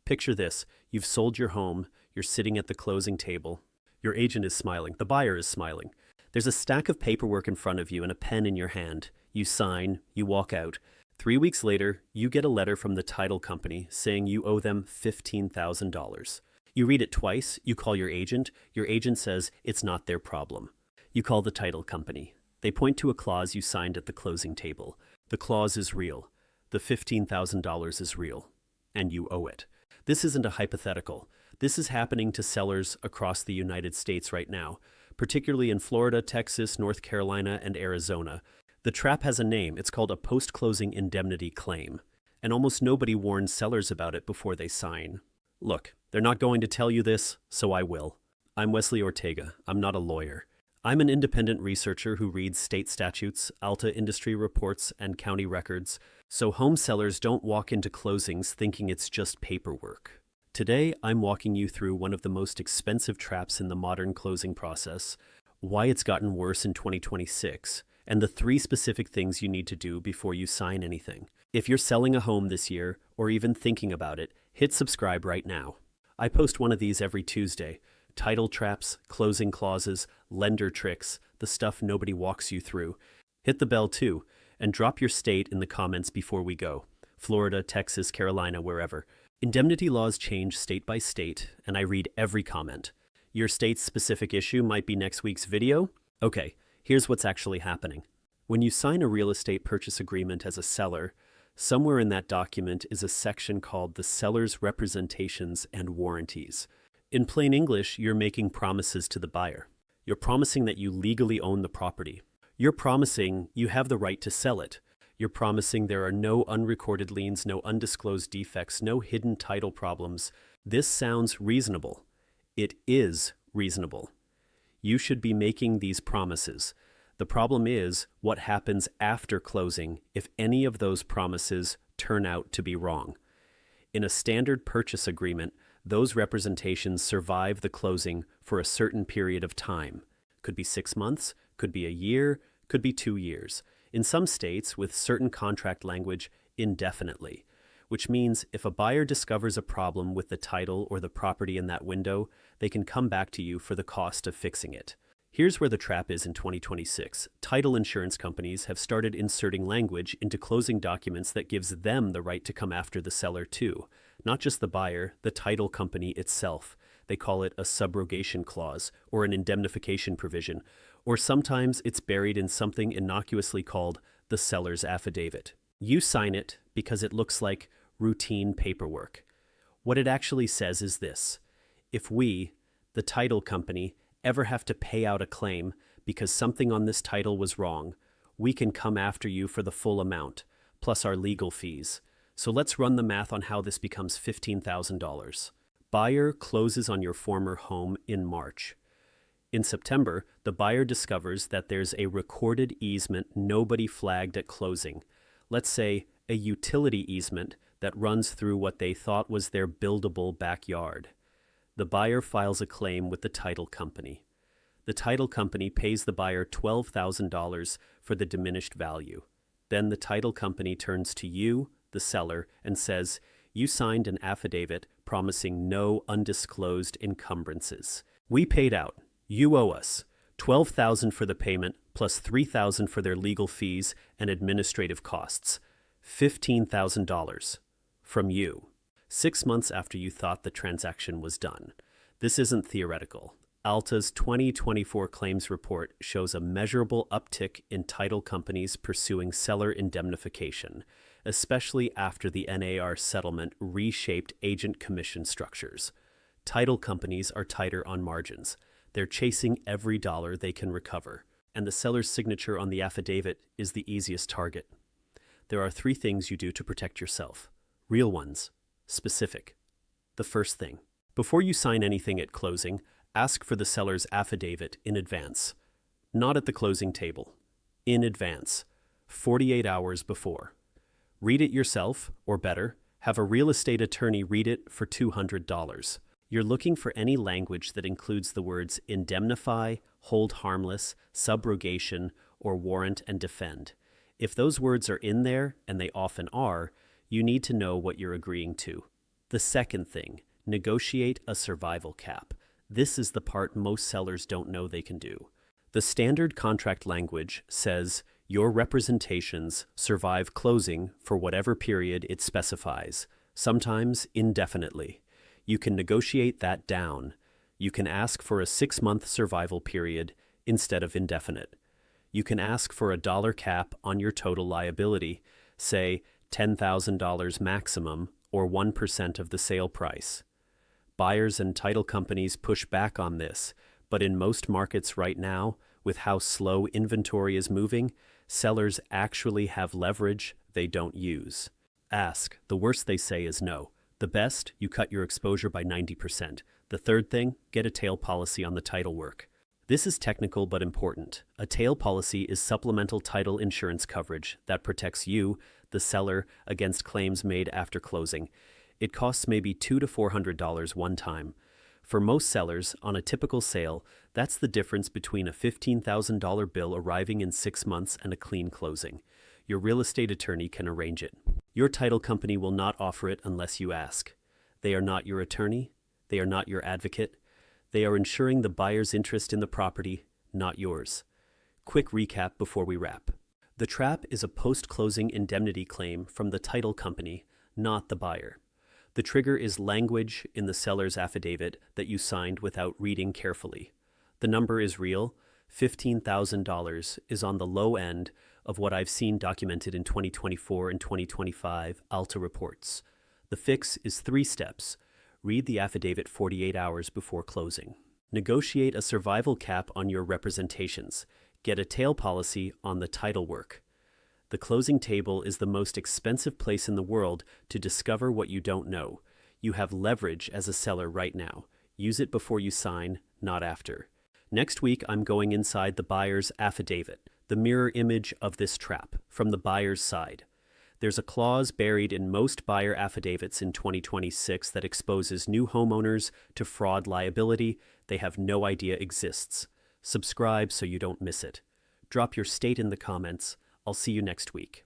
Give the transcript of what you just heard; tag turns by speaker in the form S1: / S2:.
S1: Picture this. You've sold your home, you're sitting at the closing table. Your agent is smiling, the buyer is smiling. There's a stack of paperwork in front of you and a pen in your hand. You sign, you walk out. 3 weeks later, you get a letter from the title company saying you owe them $15,000. You read it twice, you call your agent says it's not their problem. You call the title company. They point to a clause you signed at the closing table. The clause is real. The $15,000 is real. And you owe it. This isn't a hypothetical. This is happening to sellers across the United States right now, particularly in Florida, Texas, North Carolina, and Arizona. The trap has a name. It's called a post-closing indemnity claim. And almost nobody warns sellers about it before they sign. Look, they're not going to tell you this, so I will. I'm Wesley Ortega. I'm not a lawyer. I'm an independent researcher who reads state statutes, ALTA industry reports, and county records, so home sellers don't walk into closings thinking it's just paperwork. Today, I'm walking you through one of the most expensive traps in the modern closing process, why it's gotten worse in 2026, and the 3 specific things you need to do before you sign anything. If you're selling a home this year, or even thinking about it, hit subscribe right now. I post one of these every Tuesday. Title traps, closing clauses, lender tricks, the stuff nobody walks you through. Hit the bell too, and drop your state in the comments before we go. Florida, Texas, Carolina, wherever. Indemnity laws change state by state, and I read every comment. Your state's specific issue might be next week's video? Okay, here's what's actually happening. When you sign a real estate purchase agreement as a seller, somewhere in that document is a section called the seller's representations and warranties. In plain English, you're making promises to the buyer. You're promising that you legally own the property. You're promising you have the right to sell it. You're promising there are no unrecorded liens, no undisclosed defects, no hidden title problems. This sounds reasonable. It is reasonable. You should be making these promises. The problem is what happens after closing if any of those promises turn out to be wrong. In a standard purchase agreement, those representations survive the closing for a certain period of time. Could be 6 months, could be a year, could be 2 years. In some states, with certain contract language, indefinitely. Which means if a buyer discovers a problem with the title or the property in that window, they can come back to you for the cost of fixing it. Here's where the trap is in 2026. Title insurance companies have started inserting language into closing documents that gives them the right to come after the seller too. Not just the buyer, the title company itself. They call it a subrogation clause or an indemnification provision, or sometimes it's buried in something innocuously called the seller's affidavit. You sign it because it looks like routine paperwork. What it actually says is this: if we, the title company, ever have to pay out a claim because something on this title was wrong, we can come after you for the full amount, plus our legal fees. So let's run the math on how this becomes $15,000. Buyer closes on your former home in March. In September, the buyer discovers that there's a recorded easement nobody flagged at closing. Let's say a utility easement that runs through what they thought was their buildable backyard. The buyer files a claim with the title company. The title company pays the buyer $12,000 for the diminished value. Then the title company turns to you, the seller, and says, you signed an affidavit promising no undisclosed encumbrances. We paid out. You owe us $12,000 for the payment plus $3,000 for their legal fees and administrative costs. $15,000 from you. 6 months after you thought the transaction was done. This isn't theoretical. ALTA's 2024 claims report shows a measurable uptick in title companies pursuing seller indemnification, especially after the NAR settlement reshaped agent commission structures. Title companies are tighter on margins. They're chasing every dollar they can recover, and the seller's signature on the affidavit is the easiest target. There are 3 things you do to protect yourself. Real ones. Specific. The first thing. Before you sign anything at closing, ask for the seller's affidavit in advance. Not at the closing table. In advance. 48 hours before. Read it yourself, or better, have a real estate attorney read it for $200. You're looking for any language that includes the words indemnify, hold harmless, subrogation, or warrant and defend. If those words are in there, and they often are, you need to know what you're agreeing to. The second thing, negotiate a survival cap. This is the part most sellers don't know they can do. The standard contract language says your representations survive closing for whatever period it specifies, sometimes indefinitely. You can negotiate that down. You can ask for a 6-month survival period instead of indefinite. You can ask for a dollar cap on your total liability, say $10,000 maximum or 1% of the sale price. Buyers and title companies push back on this, but in most markets right now, with how slow inventory is moving, sellers actually have leverage they don't use. Ask. The worst they say is no. The best, you cut your exposure by 90%. The third thing, get a tail policy on the title work. This is technical but important. A tail policy is supplemental title insurance coverage that protects you, the seller, against claims made after closing. It costs maybe $200 to $400 one time. For most sellers, on a typical sale, that's the difference between a $15,000 bill arriving in 6 months and a clean closing. Your real estate attorney can arrange it. Your title company will not offer it unless you ask. They are not your attorney. They are not your advocate. They are ensuring the buyer's interest in the property, not yours. Quick recap before we wrap. The trap is a post-closing indemnity claim from the title company, not the buyer. The trigger is language in the seller's affidavit that you signed without reading carefully. The number is real. $15,000 is on the low end of what I've seen documented in 2024 and 2025 ALTA reports. The fix is 3 steps. Read the affidavit 48 hours before closing. Negotiate a survival cap on your representations. Get a tail policy on the title work. The closing table is the most expensive place in the world to discover what you don't know. You have leverage as a seller right now. Use it before you sign, not after. Next week, I'm going inside the buyer's affidavit, the mirror image of this trap, from the buyer's side. There's a clause buried in most buyer affidavits in 2026 that exposes new homeowners to fraud liability they have no idea exists. Subscribe so you don't miss it. Drop your state in the comments. I'll see you next week.